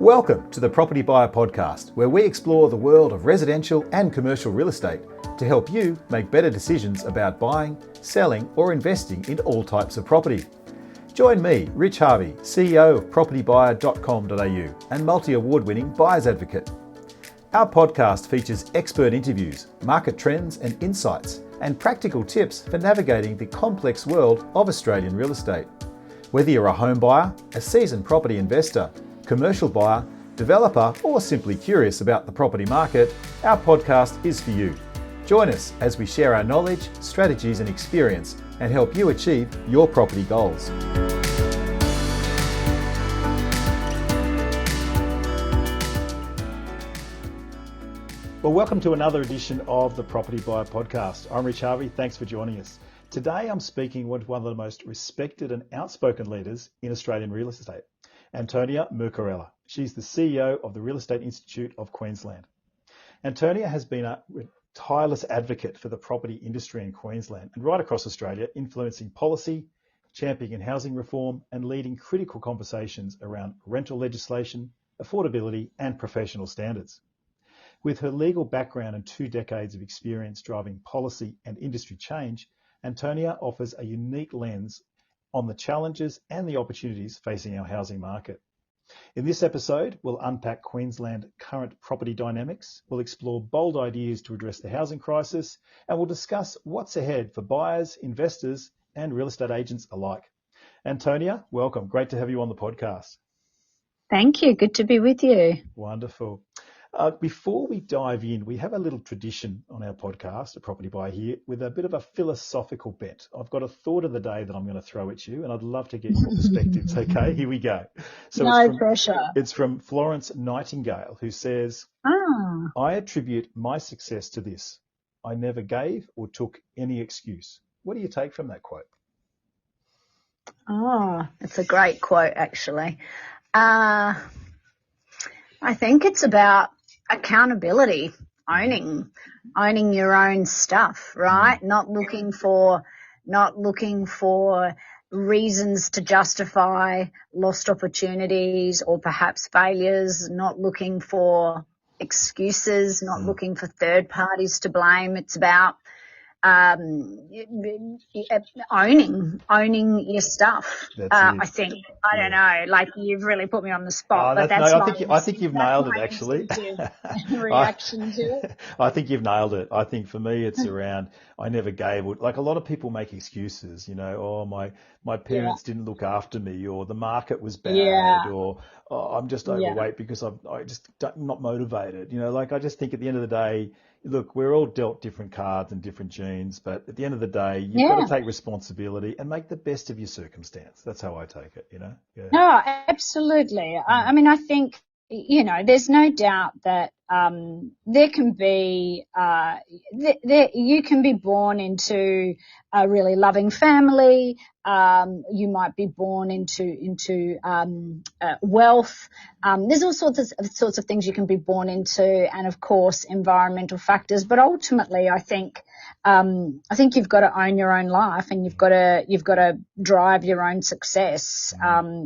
Welcome to the Propertybuyer Podcast, where we explore the world of residential and commercial real estate to help you make better decisions about buying, selling, or investing in all types of property. Join me, Rich Harvey, CEO of propertybuyer.com.au and multi-award-winning buyer's advocate. Our podcast features expert interviews, market trends and insights, and practical tips for navigating the complex world of Australian real estate. Whether you're a home buyer, a seasoned property investor, commercial buyer, developer, or simply curious about the property market, our podcast is for you. Join us as we share our knowledge, strategies, and experience and help you achieve your property goals. Well, welcome to another edition of the Property Buyer Podcast. I'm Rich Harvey. Thanks for joining us. Today, I'm speaking with one of the most respected and outspoken leaders in Australian real estate, Antonia Mercorella. She's the CEO of the Real Estate Institute of Queensland. Antonia has been a tireless advocate for the property industry in Queensland and right across Australia, influencing policy, championing housing reform, and leading critical conversations around rental legislation, affordability, and professional standards. With her legal background and 2 decades of experience driving policy and industry change, Antonia offers a unique lens on the challenges and the opportunities facing our housing market. In this episode, we'll unpack Queensland current property dynamics, we'll explore bold ideas to address the housing crisis, and we'll discuss what's ahead for buyers, investors, and real estate agents alike. Antonia, welcome. Great to have you on the podcast. Thank you. Good to be with you. Wonderful. Before we dive in, we have a little tradition on our podcast, a Property Buyer here, with a bit of a philosophical bent. I've got a thought of the day that I'm going to throw at you, and I'd love to get your perspectives. Okay, here we go. So no pressure. It's from Florence Nightingale, who says, I attribute my success to this. I never gave or took any excuse. What do you take from that quote? Oh, it's a great quote, actually. I think it's about accountability, owning your own stuff, right? Not looking for reasons to justify lost opportunities or perhaps failures, not looking for excuses, not looking for third parties to blame. It's about owning your stuff. I think. I don't know. Like, you've really put me on the spot, but I think you've nailed it, actually. Reaction to it. I think you've nailed it. I think for me, it's around, I never gave. Like, a lot of people make excuses, my parents didn't look after me, or the market was bad, or I'm just overweight because I'm not motivated. I just think at the end of the day, look, we're all dealt different cards and different genes, but at the end of the day, you've got to take responsibility and make the best of your circumstance. That's how I take it, Yeah. No, absolutely. I mean, I think, there's no doubt that there can be, you can be born into a really loving family. You might be born into wealth. There's all sorts of things you can be born into, and of course environmental factors. But ultimately, I think you've got to own your own life, and you've got to drive your own success.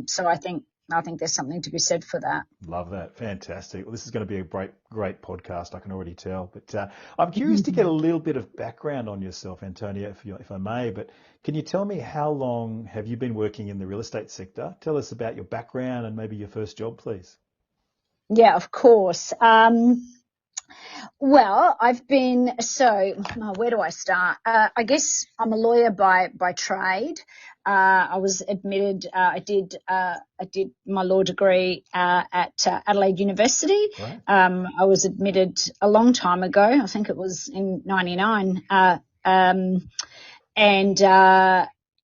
So I think there's something to be said for that. Love that. Fantastic. Well, this is going to be a great podcast, I can already tell. But I'm curious to get a little bit of background on yourself, Antonia, if I may. But can you tell me, how long have you been working in the real estate sector? Tell us about your background and maybe your first job, please. Yeah, of course. Well, where do I start? I guess I'm a lawyer by trade. I was admitted, I did my law degree at Adelaide University. Right. I was admitted a long time ago. I think it was in 99.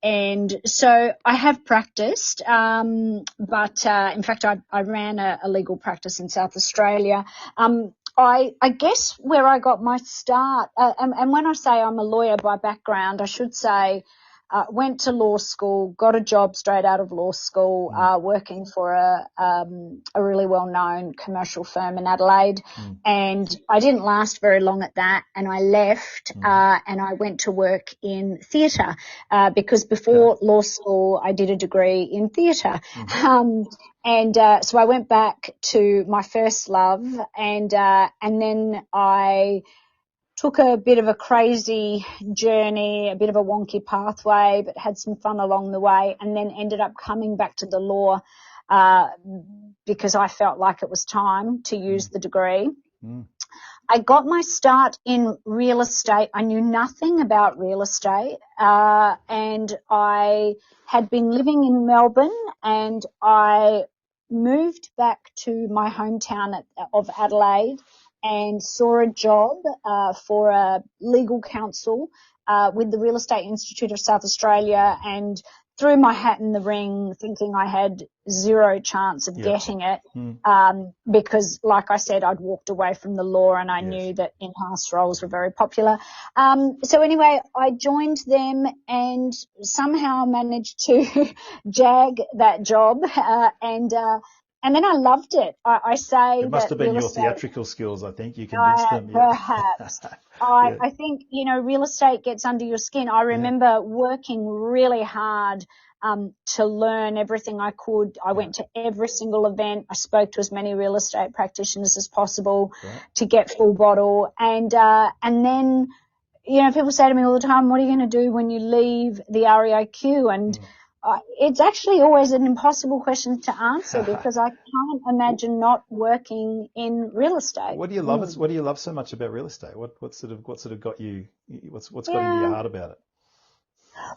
And so I have practiced, but in fact, I ran a legal practice in South Australia. I guess where I got my start, and when I say I'm a lawyer by background, I should say went to law school, got a job straight out of law school, working for a really well-known commercial firm in Adelaide. And I didn't last very long at that, and I left and I went to work in theatre because before law school I did a degree in theatre. So I went back to my first love, and then I took a bit of a crazy journey, a bit of a wonky pathway, but had some fun along the way, and then ended up coming back to the law because I felt like it was time to use the degree. I got my start in real estate. I knew nothing about real estate, and I had been living in Melbourne, and I moved back to my hometown of Adelaide and saw a job for a legal counsel with the Real Estate Institute of South Australia, and threw my hat in the ring thinking I had zero chance of getting it because, like I said, I'd walked away from the law and I knew that in-house roles were very popular. So anyway, I joined them and somehow managed to jag that job and then I loved it. I say it must that have been your theatrical skills, I think. You convinced them. Perhaps. I think, real estate gets under your skin. I remember working really hard to learn everything I could. I went to every single event. I spoke to as many real estate practitioners as possible to get full bottle. And then, people say to me all the time, what are you going to do when you leave the REIQ? And it's actually always an impossible question to answer because I can't imagine not working in real estate. What do you love? What do you love so much about real estate? What sort of got you? What's got into your heart about it?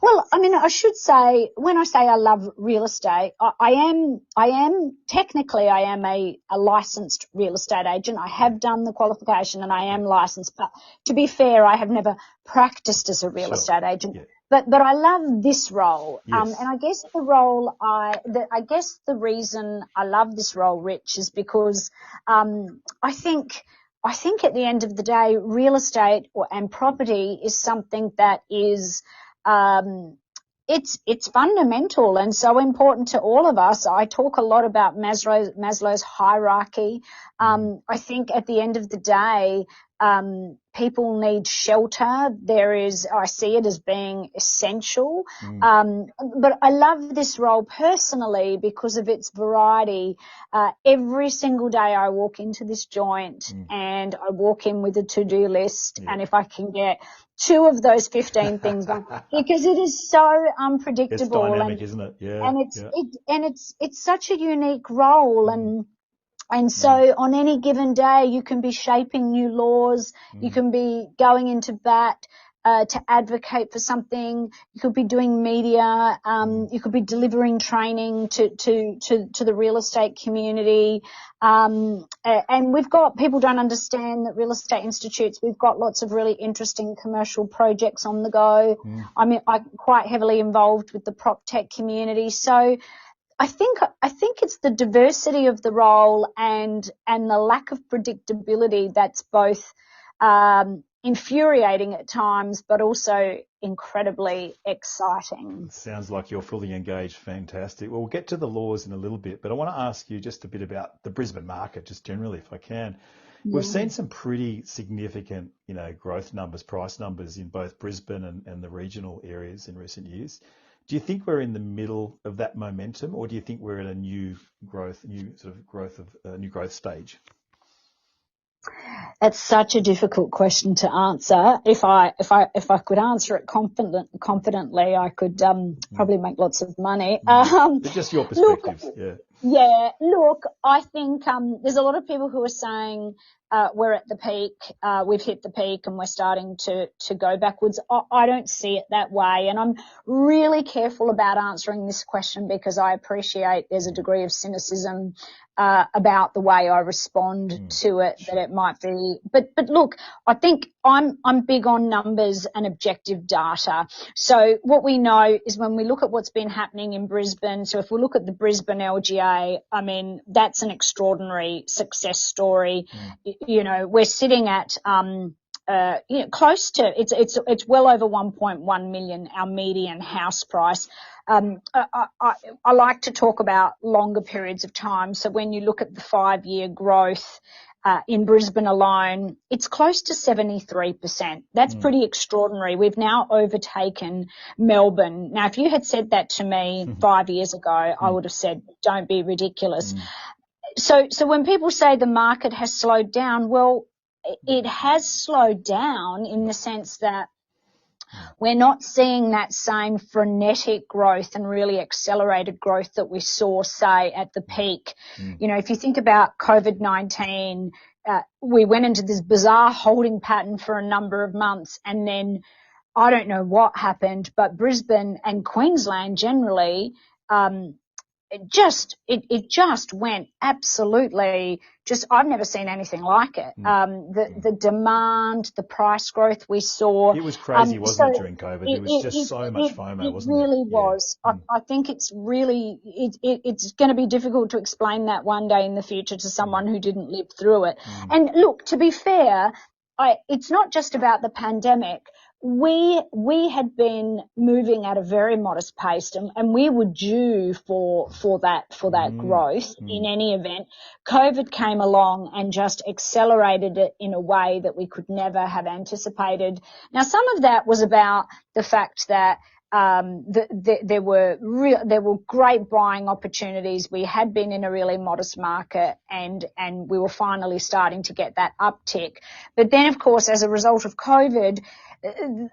Well, I should say, when I say I love real estate, I am technically a licensed real estate agent. I have done the qualification and I am licensed, but to be fair, I have never practiced as a real estate agent. Yeah. But I love this role. And I guess the reason I love this role, Rich, is because I think at the end of the day, real estate and property is something that is it's fundamental and so important to all of us. I talk a lot about Maslow's hierarchy. I think at the end of the day, people need shelter. I see it as being essential. But I love this role personally because of its variety. Every single day I walk into this joint and I walk in with a to-do list. And if I can get 2 of those 15 things done, because it is so unpredictable. It's dynamic, isn't it? Yeah. And it's such a unique role and so on any given day, you can be shaping new laws. You can be going into bat to advocate for something. You could be doing media. You could be delivering training to the real estate community. And people don't understand that real estate institutes, we've got lots of really interesting commercial projects on the go. I'm quite heavily involved with the prop tech community. So I think it's the diversity of the role and the lack of predictability that's both infuriating at times, but also incredibly exciting. Sounds like you're fully engaged. Fantastic. Well, we'll get to the laws in a little bit, but I want to ask you just a bit about the Brisbane market, just generally, if I can. We've seen some pretty significant, growth numbers, price numbers in both Brisbane and the regional areas in recent years. Do you think we're in the middle of that momentum, or do you think we're at a new growth stage? That's such a difficult question to answer. If I could answer it confidently, I could probably make lots of money. Just your perspectives, Look, I think there's a lot of people who are saying we're at the peak, we've hit the peak and we're starting to go backwards. I don't see it that way, and I'm really careful about answering this question because I appreciate there's a degree of cynicism about the way I respond to it, that it might be. But look, I think I'm big on numbers and objective data. So what we know is when we look at what's been happening in Brisbane, so if we look at the Brisbane LGA, that's an extraordinary success story. We're sitting at close to, it's well over 1.1 million, our median house price. I like to talk about longer periods of time. So when you look at the 5-year growth, in Brisbane alone, it's close to 73%. That's pretty extraordinary. We've now overtaken Melbourne. Now, if you had said that to me 5 years ago, I would have said, don't be ridiculous. So when people say the market has slowed down, well, it has slowed down in the sense that we're not seeing that same frenetic growth and really accelerated growth that we saw, say, at the peak. You know, if you think about COVID-19, we went into this bizarre holding pattern for a number of months, and then I don't know what happened, but Brisbane and Queensland generally, it just went absolutely I've never seen anything like it. The demand, the price growth we saw. It was crazy, wasn't it, during COVID? It was just so much FOMO, wasn't it? It really was. I think it's really, it's going to be difficult to explain that one day in the future to someone who didn't live through it. And look, to be fair, it's not just about the pandemic. We had been moving at a very modest pace, and we were due for that growth in any event. COVID came along and just accelerated it in a way that we could never have anticipated. Now, some of that was about the fact that there were great buying opportunities. We had been in a really modest market, and we were finally starting to get that uptick. But then, of course, as a result of COVID,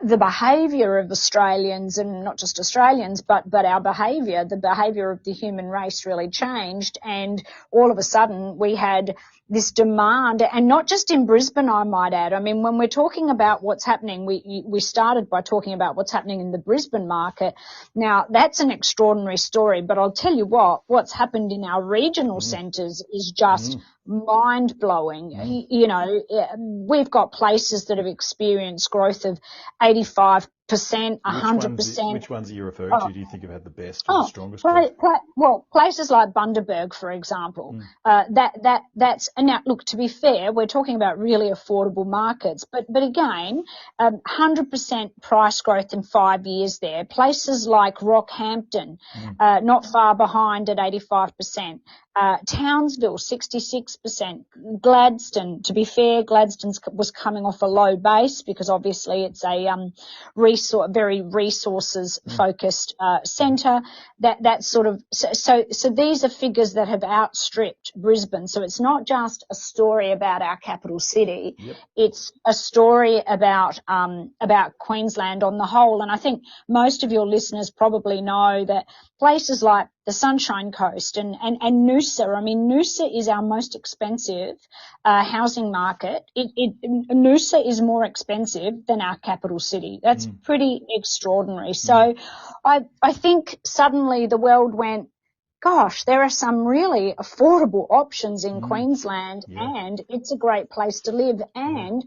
the behaviour of Australians, and not just Australians, but our behaviour, the behaviour of the human race really changed, and all of a sudden we had this demand, and not just in Brisbane, I might add. I mean, when we're talking about what's happening, we started by talking about what's happening in the Brisbane market. Now, that's an extraordinary story, but I'll tell you what's happened in our regional centres is just mind-blowing. You know, we've got places that have experienced growth of 85%, 100%. Which ones are you referring to? Do you think have had the best or the strongest growth? Well, places like Bundaberg, for example, that's, and now look, to be fair, we're talking about really affordable markets, but again, 100% price growth in 5 years there. Places like Rockhampton, not far behind at 85%. Townsville, 66%. Gladstone, to be fair, Gladstone was coming off a low base because obviously it's a very resources focused centre. That sort of so these are figures that have outstripped Brisbane. So it's not just a story about our capital city. It's a story about Queensland on the whole. And I think most of your listeners probably know that places like the Sunshine Coast and Noosa. I mean, Noosa is our most expensive housing market. Noosa is more expensive than our capital city. That's pretty extraordinary. So I think suddenly the world went, gosh, there are some really affordable options in Queensland, and it's a great place to live. And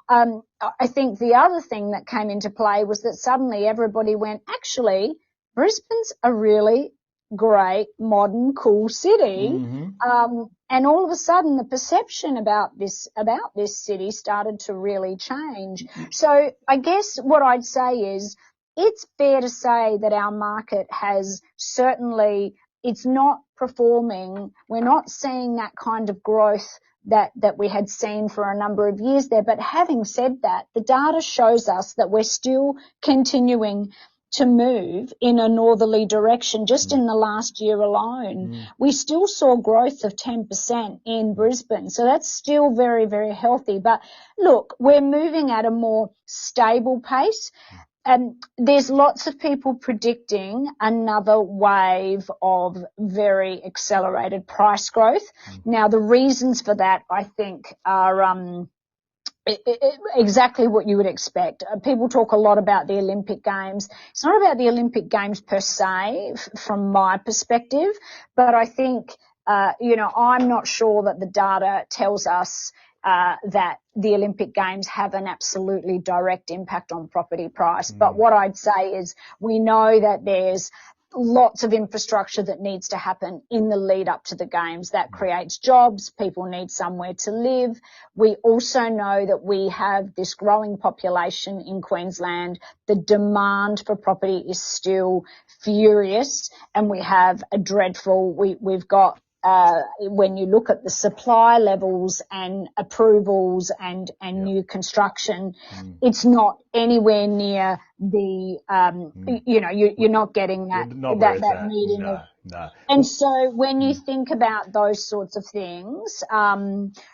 I think the other thing that came into play was that suddenly everybody went, actually, Brisbane's a really great, modern, cool city. And all of a sudden the perception about this city started to really change. So I guess what I'd say is it's fair to say that our market has certainly, it's not performing. We're not seeing that kind of growth that we had seen for a number of years there. But having said that, the data shows us that we're still continuing to move in a northerly direction. Just in the last year alone, we still saw growth of 10% in Brisbane. So that's still very, very healthy. But look, we're moving at a more stable pace. There's lots of people predicting another wave of very accelerated price growth. Now, the reasons for that, I think, are exactly what you would expect. People talk a lot about the Olympic Games. It's not about the Olympic Games per se, from my perspective, but I think, I'm not sure that the data tells us that the Olympic Games have an absolutely direct impact on property price. But what I'd say is we know that there's lots of infrastructure that needs to happen in the lead up to the games. That creates jobs. People need somewhere to live. We also know that we have this growing population in Queensland. The demand for property is still furious, and we have a dreadful, we've got when you look at the supply levels and approvals and new construction, it's not anywhere near the, you're not getting that meeting of. No. And so when you think about those sorts of things,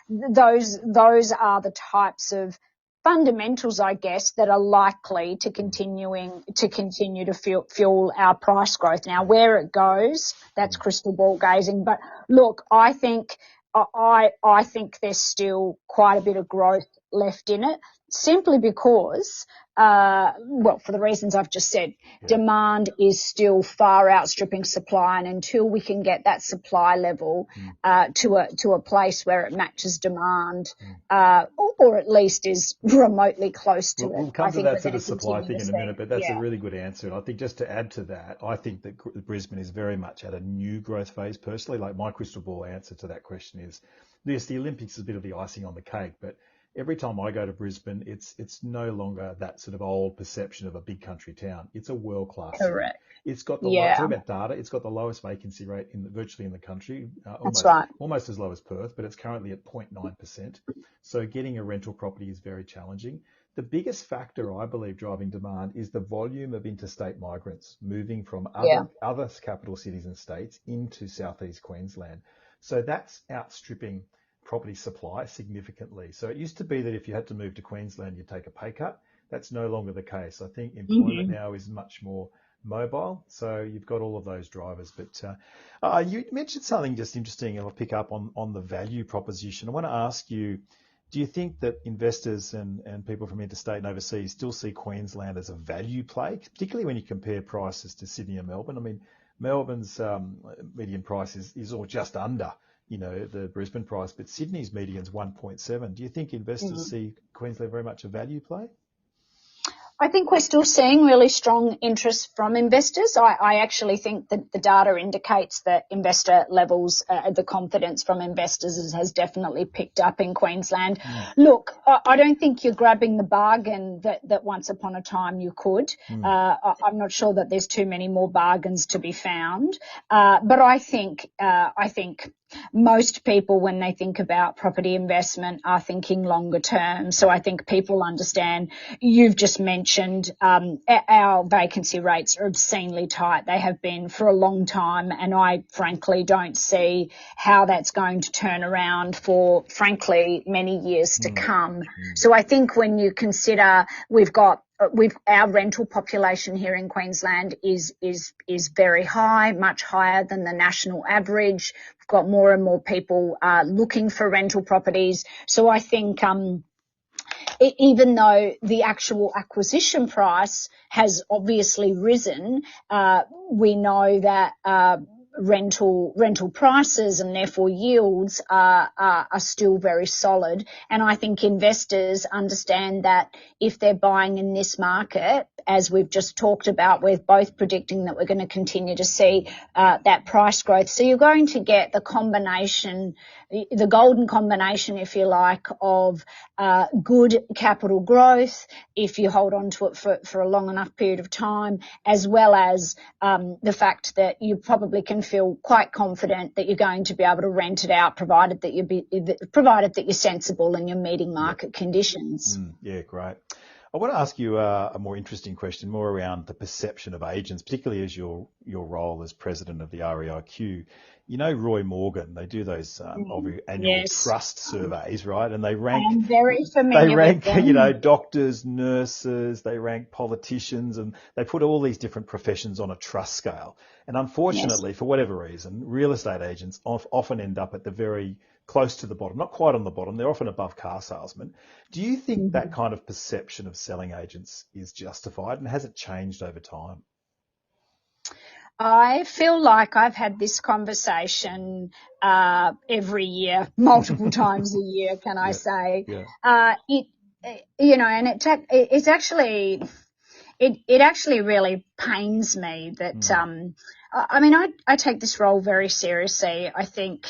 those are the types of fundamentals, I guess, that are likely to continue to fuel our price growth. Now, where it goes, that's crystal ball gazing. But look, I think there's still quite a bit of growth left in it, simply because, for the reasons I've just said, demand is still far outstripping supply, and until we can get that supply level to a place where it matches demand, or at least is remotely close to it. We'll come to that sort of supply thing in a minute, but that's a really good answer. And I think just to add to that, I think that Brisbane is very much at a new growth phase personally. Like, my crystal ball answer to that question is, yes, the Olympics is a bit of the icing on the cake, but every time I go to Brisbane, it's no longer that sort of old perception of a big country town. It's a world-class city. Correct. It's got the talk about data. It's got the lowest vacancy rate virtually in the country. Almost as low as Perth, but it's currently at 0.9%. So getting a rental property is very challenging. The biggest factor, I believe, driving demand is the volume of interstate migrants moving from other capital cities and states into southeast Queensland. So that's outstripping property supply significantly. So it used to be that if you had to move to Queensland, you'd take a pay cut. That's no longer the case. I think employment now is much more mobile. So you've got all of those drivers. But you mentioned something just interesting, and I'll pick up on the value proposition. I want to ask you, do you think that investors and people from interstate and overseas still see Queensland as a value play, particularly when you compare prices to Sydney and Melbourne? I mean, Melbourne's median price is all just under the Brisbane price, but Sydney's median's 1.7. Do you think investors see Queensland very much a value play? I think we're still seeing really strong interest from investors. I actually think that the data indicates that investor levels, the confidence from investors has definitely picked up in Queensland. Look, I don't think you're grabbing the bargain that once upon a time you could. I'm not sure that there's too many more bargains to be found. But I think most people, when they think about property investment, are thinking longer term. So I think people understand. You've just mentioned our vacancy rates are obscenely tight. They have been for a long time, and I frankly don't see how that's going to turn around for, frankly, many years to come. So I think when you consider our rental population here in Queensland is very high, much higher than the national average. We've got more and more people looking for rental properties. So I think even though the actual acquisition price has obviously risen, we know that rental prices and therefore yields are still very solid. And I think investors understand that if they're buying in this market, as we've just talked about, we're both predicting that we're going to continue to see that price growth. So you're going to get the combination, the golden combination, if you like, of good capital growth, if you hold on to it for a long enough period of time, as well as the fact that you probably can feel quite confident that you're going to be able to rent it out, provided that you're sensible and you're meeting market conditions. Yeah, great. I want to ask you a more interesting question, more around the perception of agents, particularly as your role as president of the REIQ. You know, Roy Morgan, they do those annual trust surveys, right? And they rank. I'm very familiar with them. Doctors, nurses, they rank politicians, and they put all these different professions on a trust scale. And unfortunately, for whatever reason, real estate agents often end up at the very close to the bottom, not quite on the bottom. They're often above car salesmen. Do you think that kind of perception of selling agents is justified, and has it changed over time? I feel like I've had this conversation every year, multiple times a year, can I say. Yeah. And it's actually, it actually really pains me that, I take this role very seriously. I think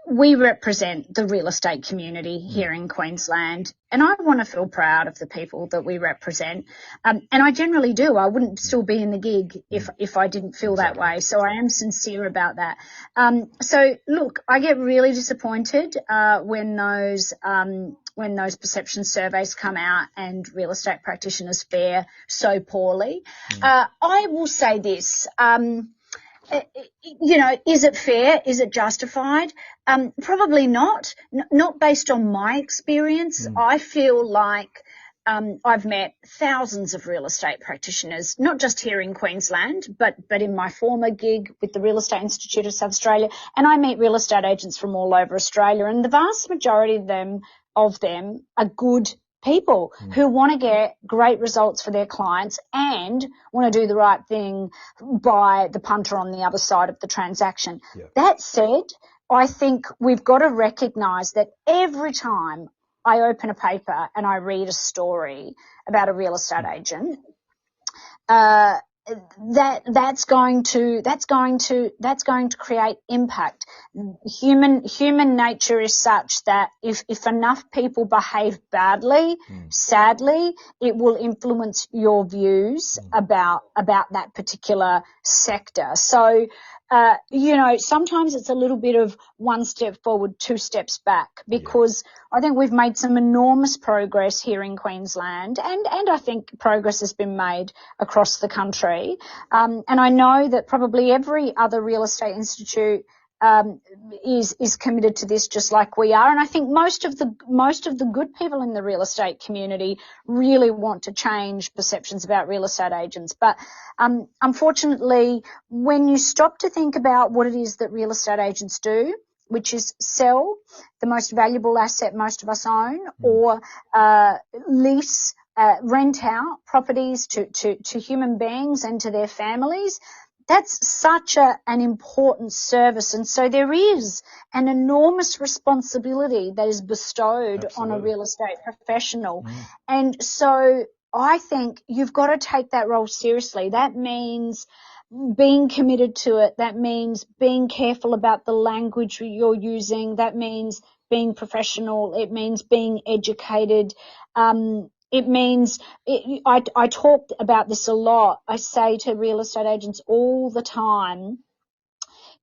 we represent the real estate community here in Queensland, and I want to feel proud of the people that we represent. And I generally do. I wouldn't still be in the gig if I didn't feel that way. So I am sincere about that. So look, I get really disappointed when those perception surveys come out and real estate practitioners fare so poorly. I will say this. Is it fair? Is it justified? Probably not. Not based on my experience. I feel like I've met thousands of real estate practitioners, not just here in Queensland, but in my former gig with the Real Estate Institute of South Australia. And I meet real estate agents from all over Australia, and the vast majority of them are good people who want to get great results for their clients and want to do the right thing by the punter on the other side of the transaction. Yeah. That said, I think we've got to recognise that every time I open a paper and I read a story about a real estate agent, that's going to create impact. Human nature is such that if enough people behave badly, sadly, it will influence your views about that particular sector. So, sometimes it's a little bit of one step forward, two steps back, because I think we've made some enormous progress here in Queensland, and I think progress has been made across the country. And I know that probably every other real estate institute is committed to this just like we are. And I think most of the good people in the real estate community really want to change perceptions about real estate agents. But unfortunately, when you stop to think about what it is that real estate agents do, which is sell the most valuable asset most of us own, or lease, rent out properties to human beings and to their families, that's such an important service. And so there is an enormous responsibility that is bestowed on a real estate professional. And so I think you've got to take that role seriously. That means being committed to it. That means being careful about the language you're using. That means being professional. It means being educated. It means, I talk about this a lot. I say to real estate agents all the time,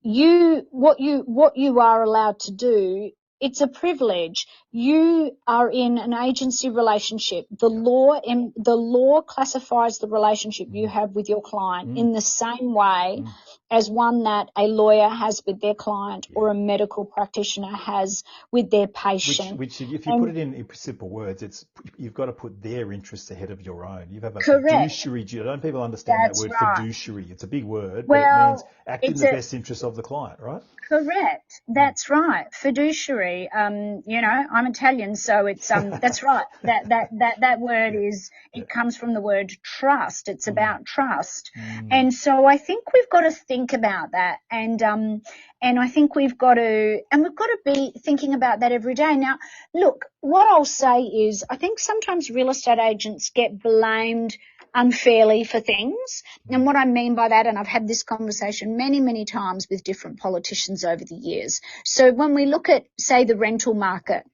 what you are allowed to do, it's a privilege. You are in an agency relationship. The law classifies the relationship you have with your client in the same way as one that a lawyer has with their client or a medical practitioner has with their patient. Which if you put it in simple words, you've got to put their interests ahead of your own. You have a fiduciary duty. Don't people understand that word fiduciary? It's a big word, but it means act in the best interest of the client, right? Correct. That's right. Fiduciary. I'm Italian, so it's that's right. That word comes from the word trust. It's about trust. And so I think we've got to think about that, and I think we've got to be thinking about that every day. Now, look, what I'll say is I think sometimes real estate agents get blamed unfairly for things. And what I mean by that, and I've had this conversation many, many times with different politicians over the years. So when we look at, say, the rental market,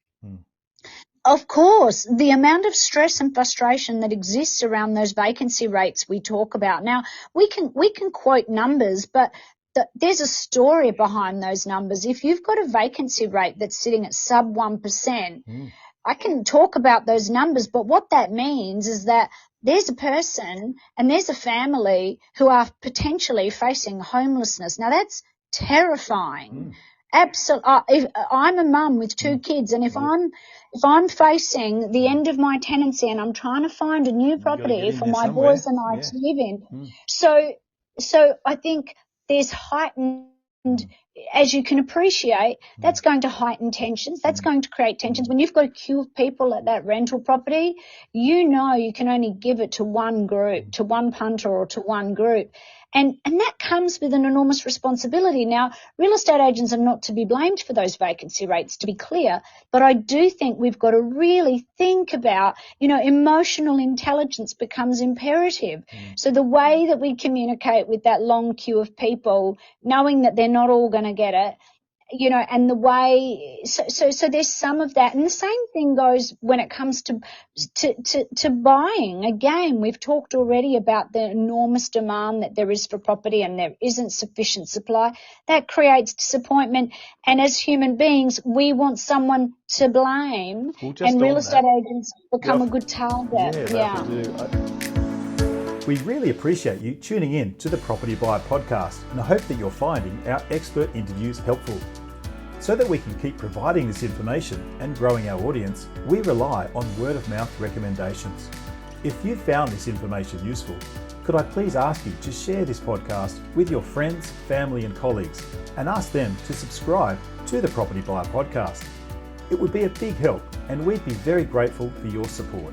of course, the amount of stress and frustration that exists around those vacancy rates we talk about. Now, we can quote numbers, but there's a story behind those numbers. If you've got a vacancy rate that's sitting at sub 1%, I can talk about those numbers, but what that means is that there's a person and there's a family who are potentially facing homelessness. Now, that's terrifying. Absolutely. I'm a mum with two kids, and if I'm facing the end of my tenancy and I'm trying to find a new property for my boys and I to live in, so I think there's heightened, as you can appreciate, that's going to heighten tensions. That's going to create tensions. When you've got a queue of people at that rental property, you can only give it to one group, to one punter or to one group. And that comes with an enormous responsibility. Now, real estate agents are not to be blamed for those vacancy rates, to be clear, but I do think we've got to really think about, emotional intelligence becomes imperative. So the way that we communicate with that long queue of people, knowing that they're not all going to get it, and the way, so there's some of that. And the same thing goes when it comes to buying. Again, we've talked already about the enormous demand that there is for property and there isn't sufficient supply. That creates disappointment. And as human beings, we want someone to blame. And real estate agents become a good target. Yeah, they do. We really appreciate you tuning in to the Property Buyer Podcast, and I hope that you're finding our expert interviews helpful. So that we can keep providing this information and growing our audience, we rely on word-of-mouth recommendations. If you found this information useful, could I please ask you to share this podcast with your friends, family and colleagues, and ask them to subscribe to the Property Buyer Podcast. It would be a big help, and we'd be very grateful for your support.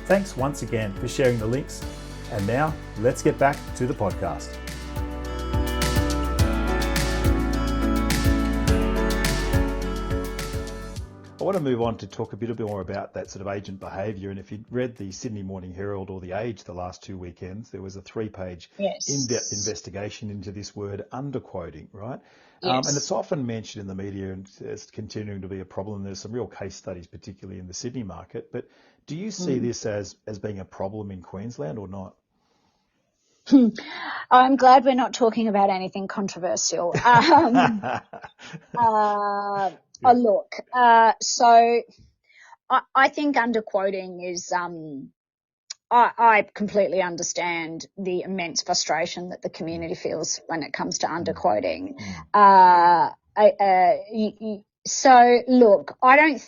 Thanks once again for sharing the links. And now, let's get back to the podcast. I want to move on to talk a bit more about that sort of agent behaviour. And if you'd read the Sydney Morning Herald or The Age the last 2 weekends, there was a 3-page in-depth investigation into this word underquoting, right? Yes. And it's often mentioned in the media and it's continuing to be a problem. There's some real case studies, particularly in the Sydney market. But do you see this as being a problem in Queensland or not? I'm glad we're not talking about anything controversial. Look, so I think underquoting is, I completely understand the immense frustration that the community feels when it comes to underquoting. So look, I don't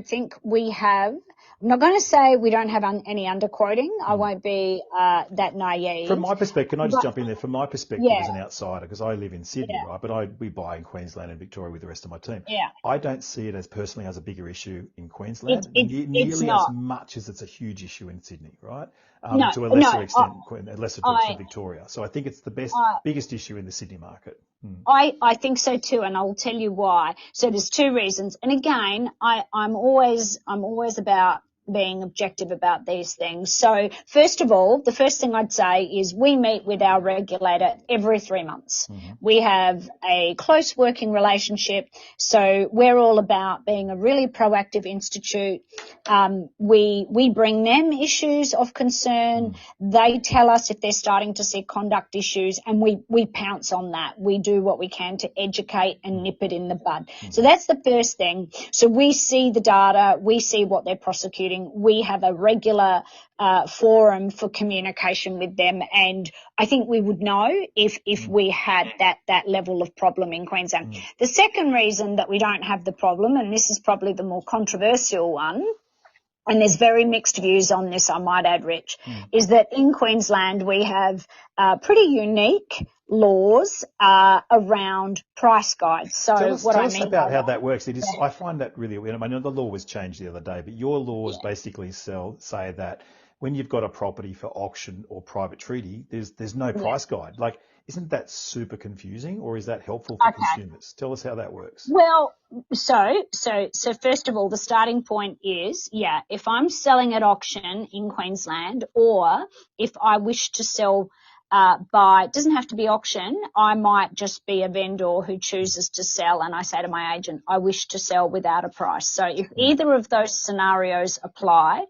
think we have. I'm not going to say we don't have any underquoting. I won't be that naive. From my perspective, can I just jump in there? From my perspective as an outsider, because I live in Sydney, right? But we buy in Queensland and Victoria with the rest of my team. Yeah. I don't see it as personally as a bigger issue in Queensland, it's as much as it's a huge issue in Sydney, right? To a lesser extent, lesser to Victoria. So I think it's the biggest issue in the Sydney market. I think so too, and I'll tell you why. So there's 2 reasons. And again, I'm always about being objective about these things. So first of all, the first thing I'd say is we meet with our regulator every 3 months. We have a close working relationship. So we're all about being a really proactive institute. We bring them issues of concern. They tell us if they're starting to see conduct issues, and we pounce on that. We do what we can to educate and nip it in the bud. So that's the first thing. So we see the data. We see what they're prosecuting. We have a regular forum for communication with them, and I think we would know if we had that level of problem in Queensland. The second reason that we don't have the problem, and this is probably the more controversial one, and there's very mixed views on this, I might add, Rich, is that in Queensland we have pretty unique laws around price guides. So tell us about how that works. I find that really weird. I know the law was changed the other day, but your laws basically say that when you've got a property for auction or private treaty, there's no price guide. Like, isn't that super confusing, or is that helpful for consumers? Tell us how that works. Well, so first of all, the starting point is, if I'm selling at auction in Queensland, or if I wish to sell it doesn't have to be auction. I might just be a vendor who chooses to sell, and I say to my agent, I wish to sell without a price. So if either of those scenarios apply,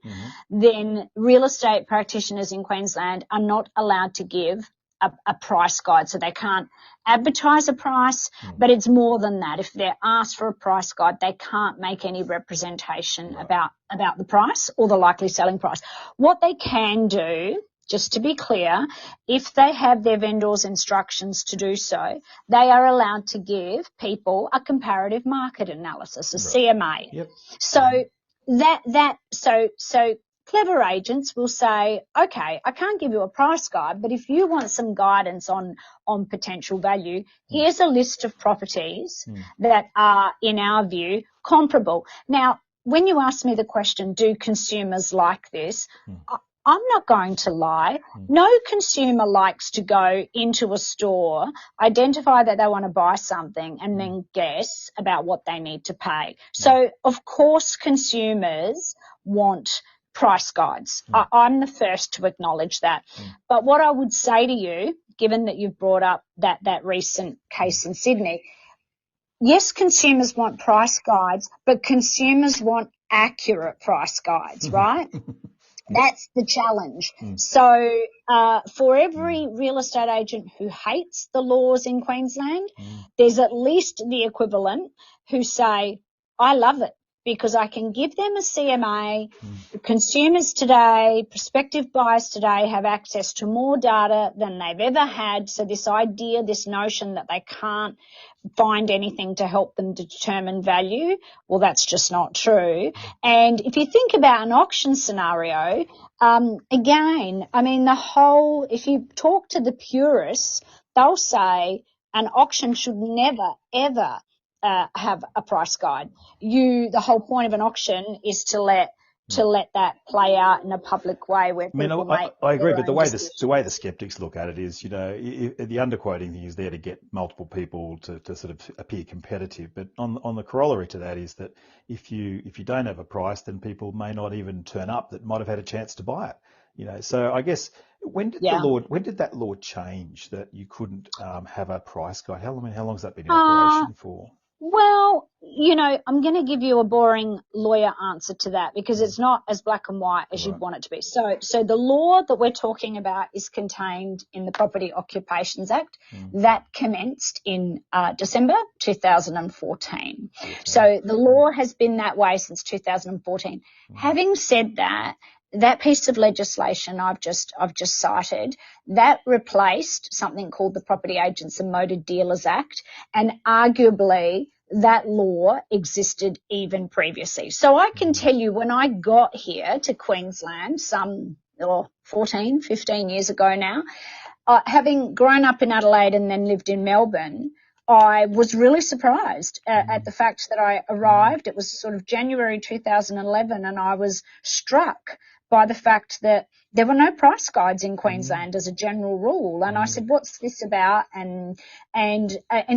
then real estate practitioners in Queensland are not allowed to give a price guide. So they can't advertise a price, but it's more than that. If they're asked for a price guide, they can't make any representation about the price or the likely selling price. What they can do, just to be clear, if they have their vendor's instructions to do so, they are allowed to give people a comparative market analysis, a CMA. Yep. So so clever agents will say, okay, I can't give you a price guide, but if you want some guidance on potential value, here's a list of properties that are, in our view, comparable. Now, when you ask me the question, do consumers like this? I'm not going to lie. No consumer likes to go into a store, identify that they want to buy something, and then guess about what they need to pay. So, of course, consumers want price guides. I'm the first to acknowledge that. But what I would say to you, given that you've brought up that recent case in Sydney, yes, consumers want price guides, but consumers want accurate price guides, right? That's the challenge. So for every real estate agent who hates the laws in Queensland, there's at least the equivalent who say, I love it because I can give them a CMA. Consumers today, prospective buyers today have access to more data than they've ever had. So this idea, this notion that they can't find anything to help them to determine value, well, that's just not true. And if you think about an auction scenario, again, I mean, if you talk to the purists, they'll say an auction should never, ever have a price guide. The whole point of an auction is to let that play out in a public way where people I agree, but the way the skeptics look at it is, the underquoting thing is there to get multiple people to sort of appear competitive. But on the corollary to that is that if you don't have a price, then people may not even turn up that might have had a chance to buy it. So I guess when did that law change that you couldn't have a price guide? How long has that been in operation for? Well, I'm going to give you a boring lawyer answer to that because it's not as black and white as you'd want it to be. So the law that we're talking about is contained in the Property Occupations Act that commenced in December 2014. Okay. So the law has been that way since 2014. Having said that piece of legislation I've just cited, that replaced something called the Property Agents and Motor Dealers Act, and arguably that law existed even previously. So I can tell you when I got here to Queensland some 14, 15 years ago now, having grown up in Adelaide and then lived in Melbourne, I was really surprised at the fact that I arrived. It was sort of January 2011, and I was struck by the fact that there were no price guides in Queensland as a general rule. And I said, what's this about? And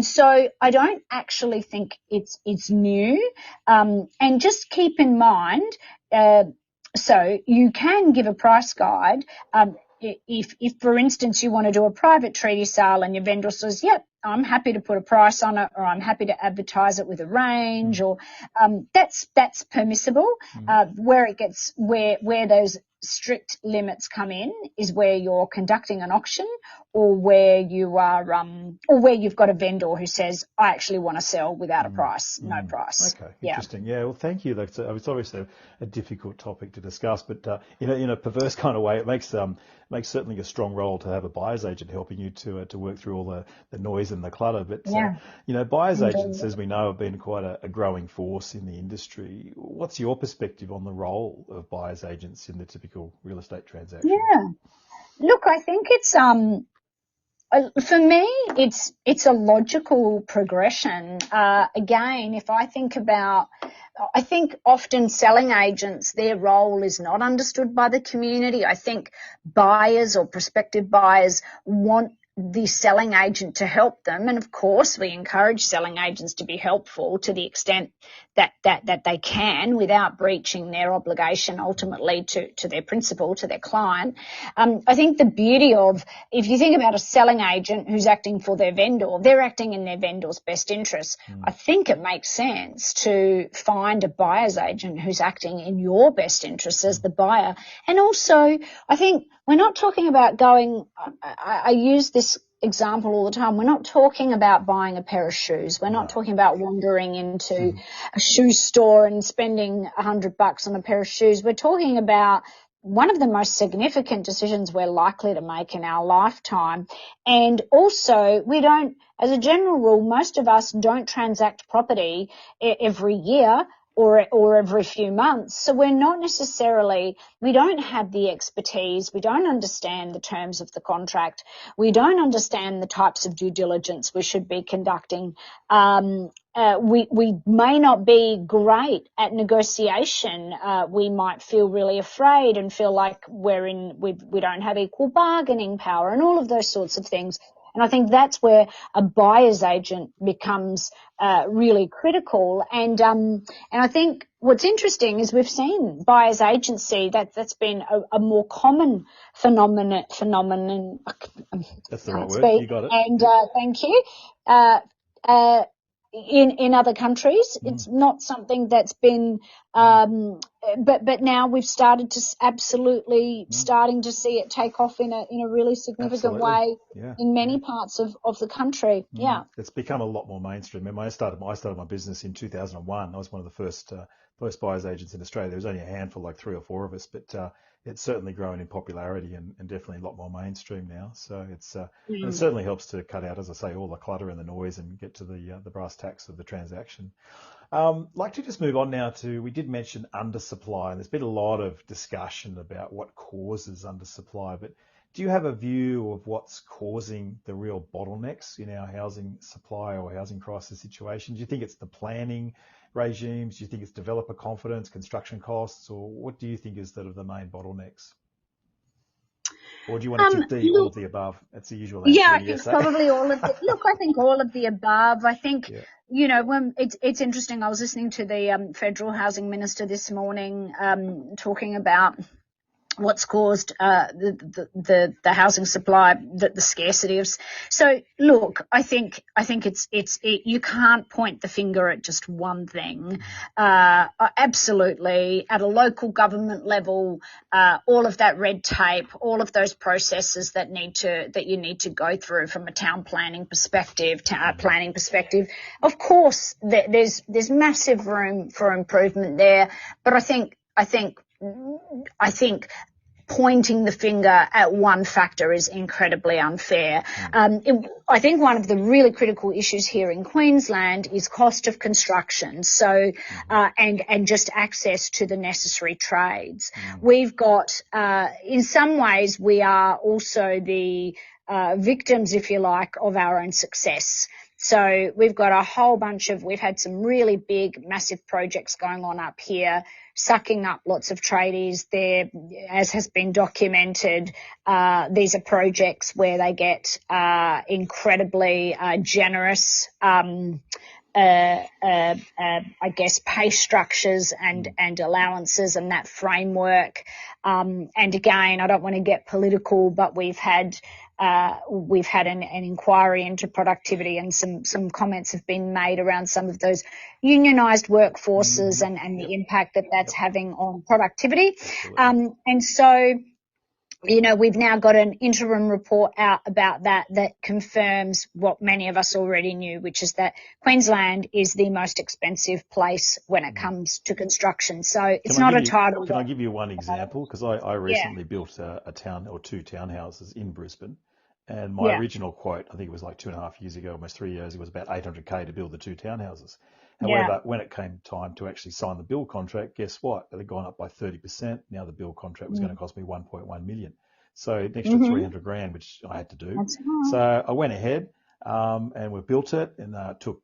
so I don't actually think it's new. And just keep in mind, so you can give a price guide, if for instance you want to do a private treaty sale and your vendor says, yep, I'm happy to put a price on it, or I'm happy to advertise it with a range, or that's permissible. Where those strict limits come in is where you're conducting an auction, or where you are, or where you've got a vendor who says, I actually want to sell without a price, no price. Okay, interesting. Yeah, well, thank you. It's obviously a difficult topic to discuss, but in a perverse kind of way, it makes certainly a strong role to have a buyer's agent helping you to work through all the noise and the clutter. But buyer's agents, as we know, have been quite a growing force in the industry. What's your perspective on the role of buyer's agents in the typical real estate transaction? Yeah, look, I think it's for me, it's a logical progression. Again, if I think about, I think often selling agents, their role is not understood by the community. I think buyers or prospective buyers want the selling agent to help them. And of course, we encourage selling agents to be helpful to the extent that they can without breaching their obligation ultimately to their principal, to their client. I think the beauty of, if you think about a selling agent who's acting for their vendor, they're acting in their vendor's best interest. I think it makes sense to find a buyer's agent who's acting in your best interest as the buyer. And also, I think we're not talking about going, I use this example all the time. We're not talking about buying a pair of shoes. We're not talking about wandering into a shoe store and spending $100 on a pair of shoes. We're talking about one of the most significant decisions we're likely to make in our lifetime. And also, we don't, as a general rule, most of us don't transact property every year. or every few months. So we don't have the expertise. We don't understand the terms of the contract. We don't understand the types of due diligence we should be conducting. We may not be great at negotiation. We might feel really afraid and feel like we don't have equal bargaining power and all of those sorts of things. And I think that's where a buyer's agent becomes really critical. And I think what's interesting is we've seen buyer's agency that's been a more common phenomenon. That's the right word. You got it. And thank you. In other countries, it's not something that's been, but now we've started to starting to see it take off in a really significant way in many parts of the country. Yeah. It's become a lot more mainstream. I started my business in 2001. I was one of the first buyer's agents in Australia. There was only a handful, like 3 or 4 of us, but it's certainly grown in popularity and definitely a lot more mainstream now. So it certainly helps to cut out, as I say, all the clutter and the noise and get to the brass tacks of the transaction. I'd like to just move on now we did mention undersupply, and there's been a lot of discussion about what causes undersupply, but do you have a view of what's causing the real bottlenecks in our housing supply or housing crisis situation? Do you think it's the planning regimes? Do you think it's developer confidence, construction costs, or what do you think is the main bottlenecks? Or do you want to all of the above? That's the usual answer. Yeah, it's probably all of the. Look, I think all of the above. I think when it's interesting. I was listening to the federal housing minister this morning talking about what's caused the housing supply, the scarcity of. So look, I think you can't point the finger at just one thing. Absolutely, at a local government level, all of that red tape, all of those processes that you need to go through from a town planning perspective, Of course, there's massive room for improvement there, but I think pointing the finger at one factor is incredibly unfair. I think one of the really critical issues here in Queensland is cost of construction. So, and just access to the necessary trades. We've got, in some ways, we are also the victims, if you like, of our own success. So we've got we've had some really big, massive projects going on up here, sucking up lots of tradies there, as has been documented. These are projects where they get incredibly generous, I guess, pay structures and allowances and that framework. And again, I don't want to get political, but we've had an inquiry into productivity, and some comments have been made around some of those unionised workforces and the impact that's having on productivity. And so, we've now got an interim report out about that confirms what many of us already knew, which is that Queensland is the most expensive place when it comes to construction. So it's not a title. Can I give you one example? Because I recently built a town or 2 townhouses in Brisbane. And my original quote, I think it was like 2.5 years ago, almost 3 years, it was about $800K to build the 2 townhouses. However, when it came time to actually sign the build contract, guess what? It had gone up by 30%. Now the build contract was going to cost me $1.1 million. So an extra $300,000, which I had to do. That's right. So I went ahead and we built it, and it took,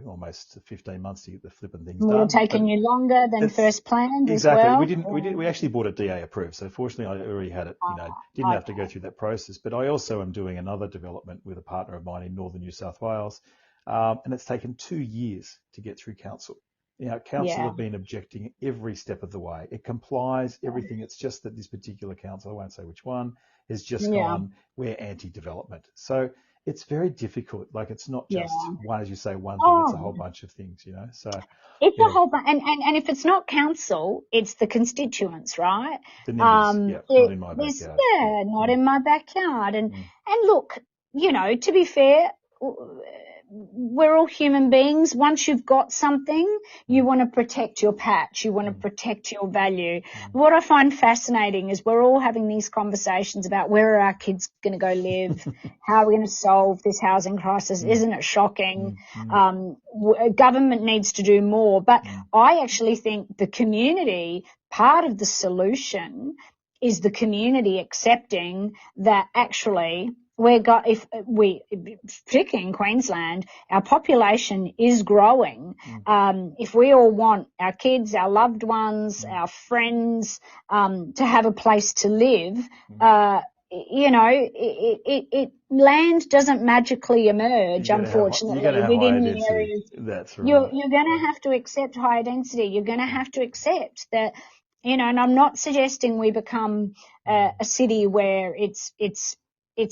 almost 15 months to get the flipping things done. It would have taken you longer than first planned exactly. as well? We actually bought it DA approved. So fortunately I already had it, didn't have to go through that process. But I also am doing another development with a partner of mine in northern New South Wales. And it's taken 2 years to get through council. Council have been objecting every step of the way. It complies, everything. It's just that this particular council, I won't say which one, has just gone, we're anti-development. So it's very difficult. Like, it's not just one, as you say, one thing. It's a whole bunch of things, So it's a whole bunch. And if it's not council, it's the constituents, right? The NIMBYs, not in my backyard. Not in my backyard. And look, to be fair, we're all human beings. Once you've got something, you want to protect your patch. You want to protect your value. What I find fascinating is we're all having these conversations about where are our kids going to go live, how are we going to solve this housing crisis. Isn't it shocking? Government needs to do more. But I actually think the community, part of the solution is the community accepting that actually particularly in Queensland, our population is growing. If we all want our kids, our loved ones, our friends, to have a place to live, land doesn't magically emerge, unfortunately, within the areas. That's right. You're going to have to accept higher density. You're going to have to accept that, and I'm not suggesting we become a city where it's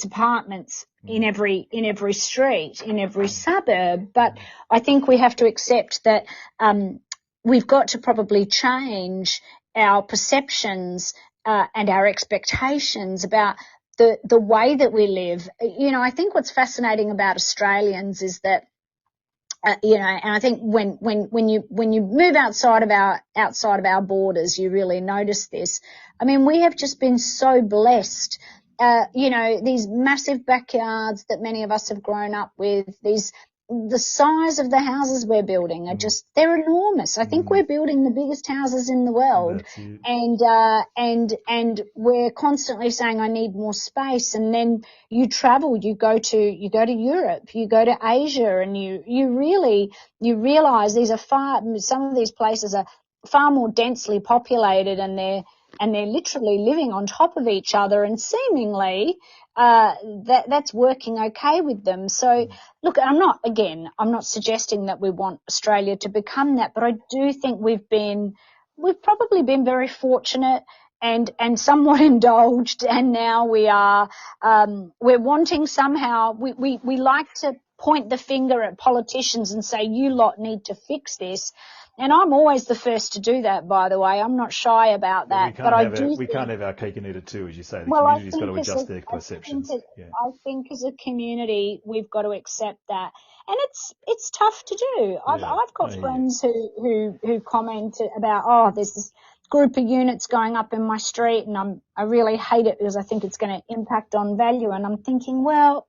apartments in every street, in every suburb, but I think we have to accept that we've got to probably change our perceptions and our expectations about the way that we live. I think what's fascinating about Australians is that and I think when you move outside of our borders, you really notice this. I mean, we have just been so blessed. These massive backyards that many of us have grown up with, the size of the houses we're building are they're enormous. I think we're building the biggest houses in the world. And we're constantly saying, I need more space. And then you travel, you go to Europe, you go to Asia, and you realize some of these places are far more densely populated, and they're literally living on top of each other, and seemingly that's working okay with them. So look, I'm not suggesting that we want Australia to become that, but I do think we've probably been very fortunate and somewhat indulged, and now we're wanting somehow, we like to point the finger at politicians and say, you lot need to fix this. And I'm always the first to do that, by the way. I'm not shy about that. We can't have our cake and eat it too, as you say. The community's got to adjust their perceptions. I think as a community, we've got to accept that. And it's tough to do. I've got friends who comment about, there's this group of units going up in my street, and I really hate it because I think it's going to impact on value. And I'm thinking, well,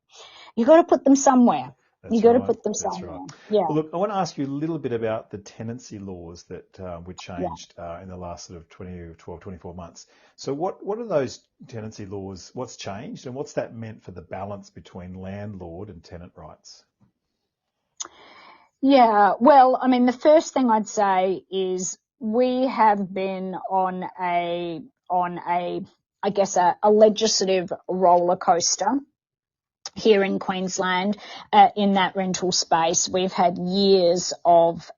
you've got to put them somewhere. You've got to put them somewhere. Right. Yeah. Well, look, I want to ask you a little bit about the tenancy laws that were changed in the last sort of 12, 24 months. So what are those tenancy laws? What's changed, and what's that meant for the balance between landlord and tenant rights? Yeah, well, I mean, the first thing I'd say is we have been on a legislative roller coaster here in Queensland, in that rental space. We've had years of,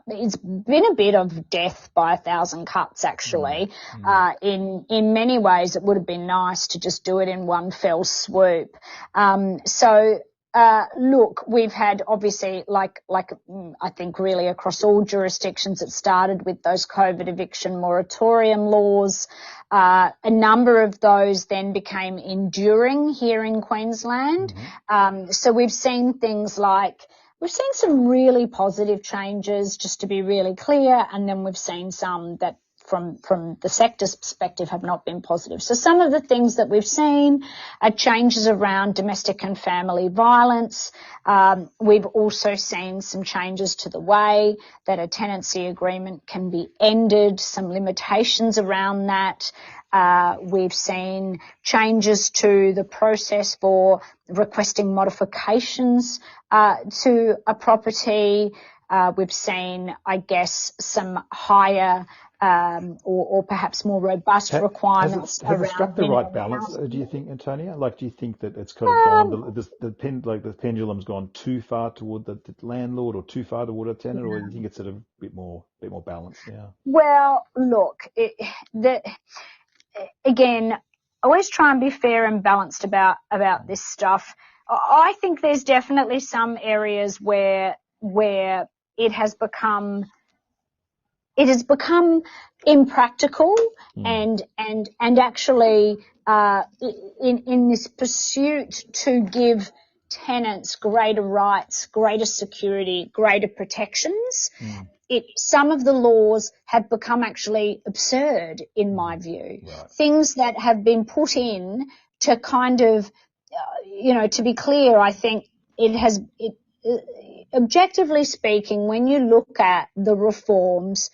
it's been a bit of death by 1,000 cuts, actually. In many ways, it would have been nice to just do it in one fell swoop. Look, we've had obviously, like I think really across all jurisdictions, it started with those COVID eviction moratorium laws. A number of those then became enduring here in Queensland. So we've seen things like, we've seen some really positive changes, just to be really clear, and then we've seen some that from the sector's perspective have not been positive. So some of the things that we've seen are changes around domestic and family violence. We've also seen some changes to the way that a tenancy agreement can be ended, some limitations around that. We've seen changes to the process for requesting modifications to a property. We've seen, I guess, some higher or perhaps more robust requirements has it struck the right balance, do you think, Antonia? Like, do you think that it's kind of gone, the pendulum's gone too far toward the landlord or too far toward a tenant, or do you think it's sort of a bit more balanced now? Well, look, again, always try and be fair and balanced about this stuff. I think there's definitely some areas where it has become impractical and actually in this pursuit to give tenants greater rights, greater security, greater protections, some of the laws have become actually absurd in my view. Right. Things that have been put in to kind of, to be clear, I think objectively speaking, when you look at the reforms,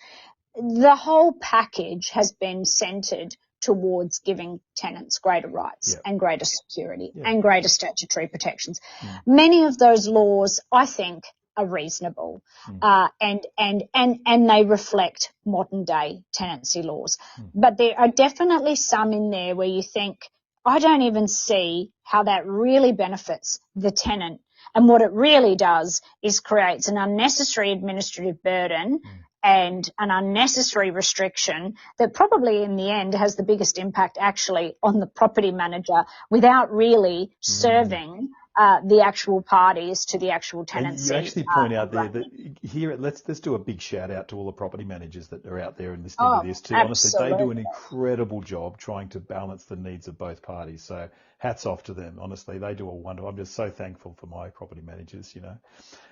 the whole package has been centred towards giving tenants greater rights and greater security and greater statutory protections. Many of those laws, I think, are reasonable, and they reflect modern day tenancy laws. But there are definitely some in there where you think, I don't even see how that really benefits the tenant. And what it really does is creates an unnecessary administrative burden and an unnecessary restriction that probably in the end has the biggest impact actually on the property manager without really serving the actual parties to the actual tenancy. And you actually point out there that here, let's do a big shout out to all the property managers that are out there and listening to this too. Absolutely. Honestly, they do an incredible job trying to balance the needs of both parties. So hats off to them. Honestly, they do a wonderful. I'm just so thankful for my property managers,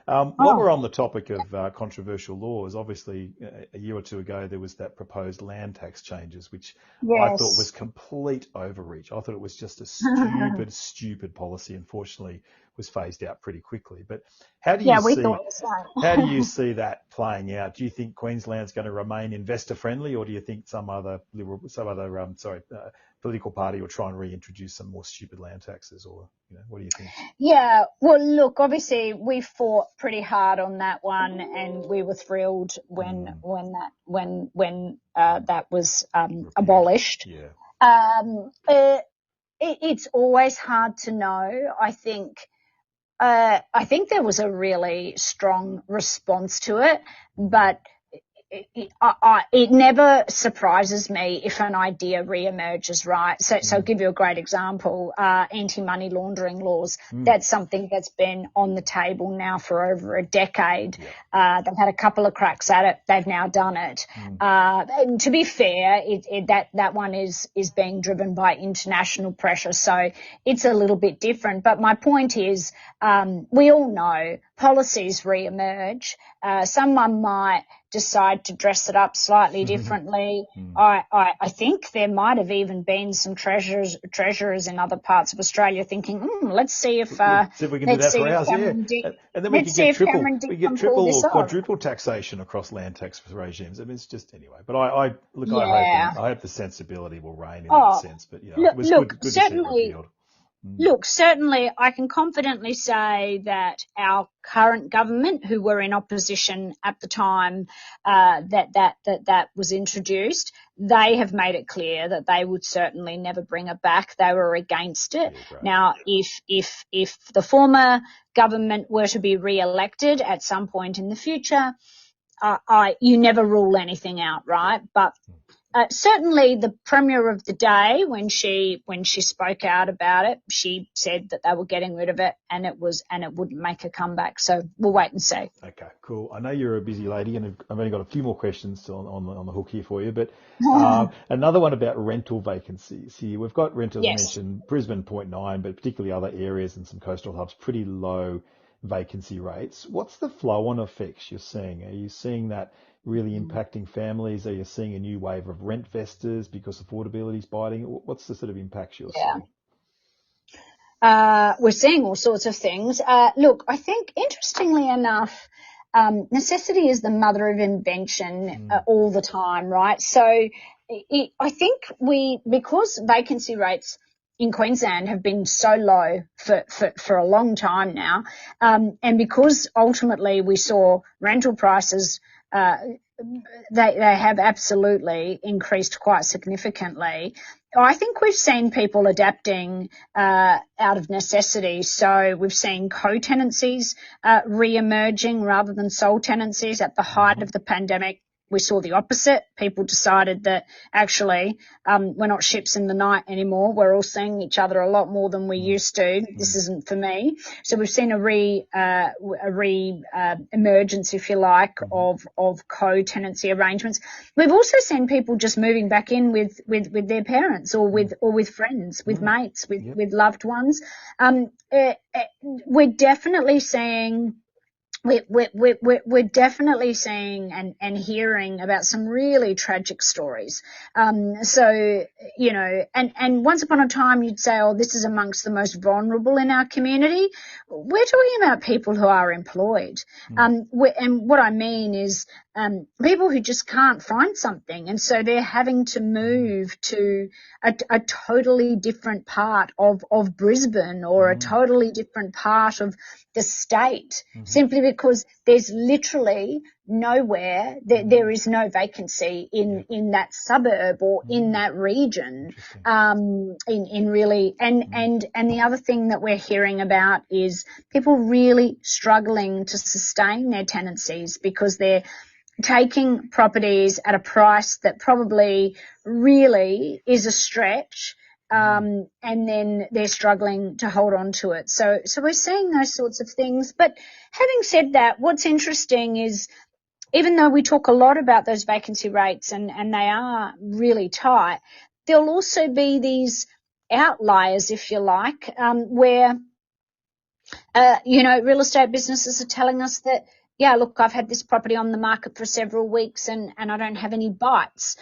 While we're on the topic of controversial laws, obviously a year or two ago there was that proposed land tax changes, which I thought was complete overreach. I thought it was just a stupid policy. Unfortunately, was phased out pretty quickly. But how do you see that playing out? Do you think Queensland's going to remain investor friendly, or do you think some other political party will try and reintroduce some more stupid land taxes, or what do you think? Yeah, well, look, obviously we fought pretty hard on that one, and we were thrilled when that was abolished. Yeah. It's always hard to know. I think there was a really strong response to it, but it never surprises me if an idea re-emerges, right? So I'll give you a great example. Anti-money laundering laws. That's something that's been on the table now for over a decade. They've had a couple of cracks at it. They've now done it. And to be fair, that one is being driven by international pressure. So it's a little bit different. But my point is, we all know policies re-emerge. Someone might decide to dress it up slightly differently. I think there might have even been some treasurers in other parts of Australia thinking, let's see if we can do that for ours, and then we get triple or quadruple taxation across land tax regimes. I mean, it's just anyway. But I hope the sensibility will reign in that sense. But it was good to see it repealed. Look, certainly I can confidently say that our current government, who were in opposition at the time that was introduced, they have made it clear that they would certainly never bring it back. They were against it. Yeah, now, if the former government were to be re-elected at some point in the future, you never rule anything out, right? But certainly the Premier of the day, when she spoke out about it, she said that they were getting rid of it and it wouldn't make a comeback. So we'll wait and see. Okay, cool. I know you're a busy lady and I've only got a few more questions on the hook here for you, but another one about rental vacancies. Here we've got rentals mentioned, Brisbane 0.9, but particularly other areas and some coastal hubs, pretty low vacancy rates. What's the flow-on effects you're seeing? Are you seeing that really impacting families? Are you seeing a new wave of rent vestors because affordability is biting? What's the sort of impacts you're seeing? We're seeing all sorts of things. Look, I think interestingly enough, necessity is the mother of invention all the time, right? So I think because vacancy rates in Queensland have been so low for a long time now, and because ultimately we saw rental prices they have absolutely increased quite significantly. I think we've seen people adapting out of necessity. So we've seen co-tenancies re-emerging rather than sole tenancies. At the height of the pandemic, we saw the opposite. People decided that actually we're not ships in the night anymore. We're all seeing each other a lot more than we used to. This isn't for me. So we've seen a emergence, if you like, of co-tenancy arrangements. We've also seen people just moving back in with their parents or with friends, with mates, with loved ones. We're definitely seeing. We're definitely seeing and hearing about some really tragic stories. So, you know, and once upon a time you'd say, oh, this is amongst the most vulnerable in our community. We're talking about people who are employed. And what I mean is people who just can't find something. And so they're having to move to a totally different part of Brisbane or a totally different part of the state, simply because there's literally nowhere, there is no vacancy in that suburb or in that region, in really, and the other thing that we're hearing about is people really struggling to sustain their tenancies because they're taking properties at a price that probably really is a stretch. And then they're struggling to hold on to it. So we're seeing those sorts of things. But having said that, what's interesting is even though we talk a lot about those vacancy rates and they are really tight, there'll also be these outliers, if you like, where, real estate businesses are telling us that, yeah, look, I've had this property on the market for several weeks and I don't have any bites.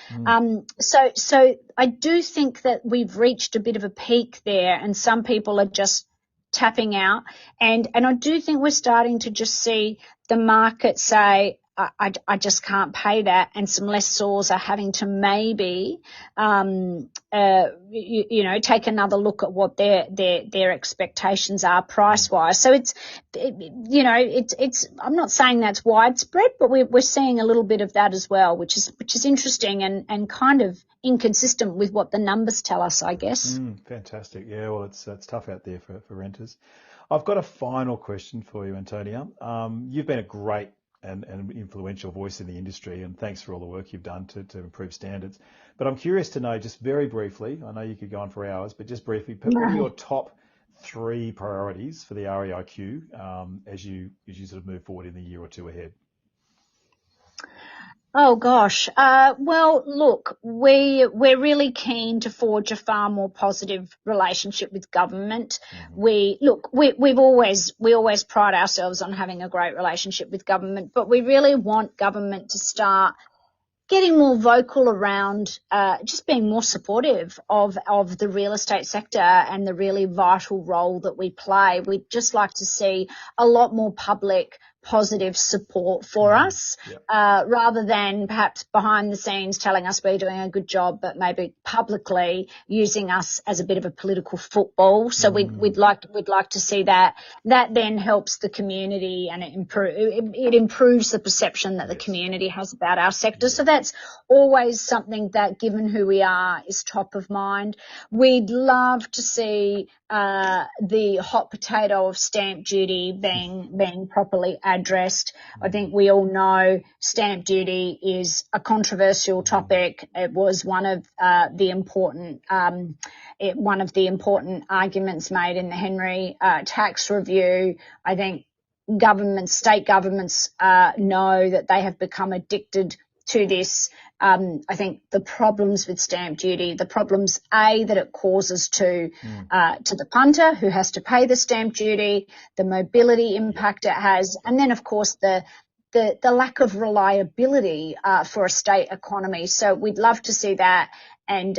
So I do think that we've reached a bit of a peak there and some people are just tapping out. And I do think we're starting to just see the market say, I just can't pay that, and some lessors are having to maybe, take another look at what their expectations are price wise. So it's I'm not saying that's widespread, but we're seeing a little bit of that as well, which is interesting and kind of inconsistent with what the numbers tell us, I guess. Fantastic. Yeah, well, it's tough out there for renters. I've got a final question for you, Antonia. You've been a great and influential voice in the industry, and thanks for all the work you've done to improve standards. But I'm curious to know, just very briefly, I know you could go on for hours, but just briefly, what are your top 3 priorities for the REIQ as you sort of move forward in the year or two ahead? Oh gosh. Well, look, we're really keen to forge a far more positive relationship with government. We always pride ourselves on having a great relationship with government, but we really want government to start getting more vocal around just being more supportive of the real estate sector and the really vital role that we play. We'd just like to see a lot more public positive support for us, rather than perhaps behind the scenes telling us we're doing a good job, but maybe publicly using us as a bit of a political football. So we'd like to see that. That then helps the community and it improves the perception that the community has about our sector. So that's always something that, given who we are, is top of mind. We'd love to see the hot potato of stamp duty being properly addressed. I think we all know stamp duty is a controversial topic. It was one of the important arguments made in the Henry tax review. I think state governments know that they have become addicted to this. I think the problems with stamp duty, the problems that it causes to the punter who has to pay the stamp duty, the mobility impact it has, and then of course the lack of reliability for a state economy. So we'd love to see that, and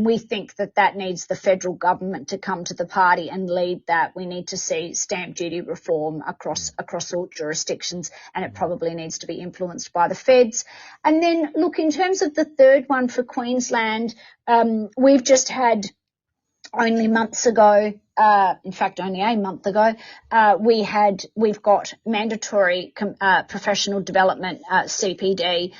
we think that needs the federal government to come to the party and lead that. We need to see stamp duty reform across all jurisdictions, and it probably needs to be influenced by the feds. And then, look, in terms of the third one for Queensland, we've just had only months ago, in fact only a month ago, we've got mandatory professional development, CPD,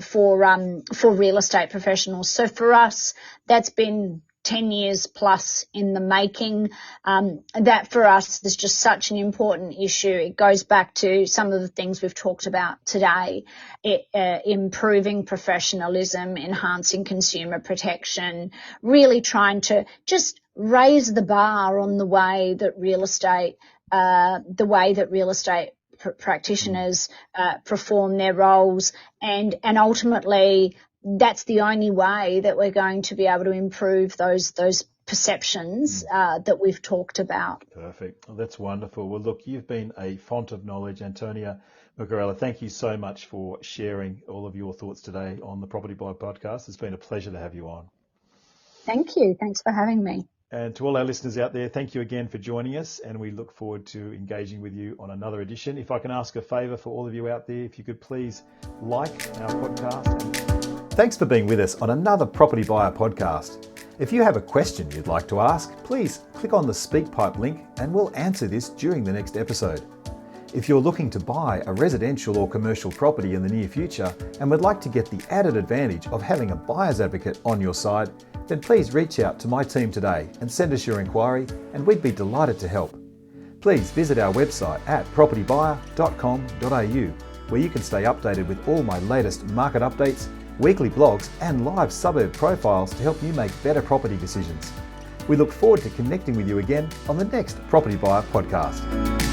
for real estate professionals. So for us, that's been 10 years plus in the making. That for us is just such an important issue. It goes back to some of the things we've talked about today, improving professionalism, enhancing consumer protection, really trying to just raise the bar on the way that real estate practitioners perform their roles, and ultimately that's the only way that we're going to be able to improve those perceptions that we've talked about. Perfect. Well, that's wonderful. Well, look, you've been a font of knowledge, Antonia Mercorella. Thank you so much for sharing all of your thoughts today on the Property Buyer Podcast. It's been a pleasure to have you on. Thank you. Thanks for having me. And to all our listeners out there, thank you again for joining us, and we look forward to engaging with you on another edition. If I can ask a favour for all of you out there, if you could please like our podcast. Thanks for being with us on another Property Buyer Podcast. If you have a question you'd like to ask, please click on the SpeakPipe link and we'll answer this during the next episode. If you're looking to buy a residential or commercial property in the near future and would like to get the added advantage of having a buyer's advocate on your side, then please reach out to my team today and send us your inquiry, and we'd be delighted to help. Please visit our website at propertybuyer.com.au, where you can stay updated with all my latest market updates, weekly blogs and live suburb profiles to help you make better property decisions. We look forward to connecting with you again on the next Property Buyer Podcast.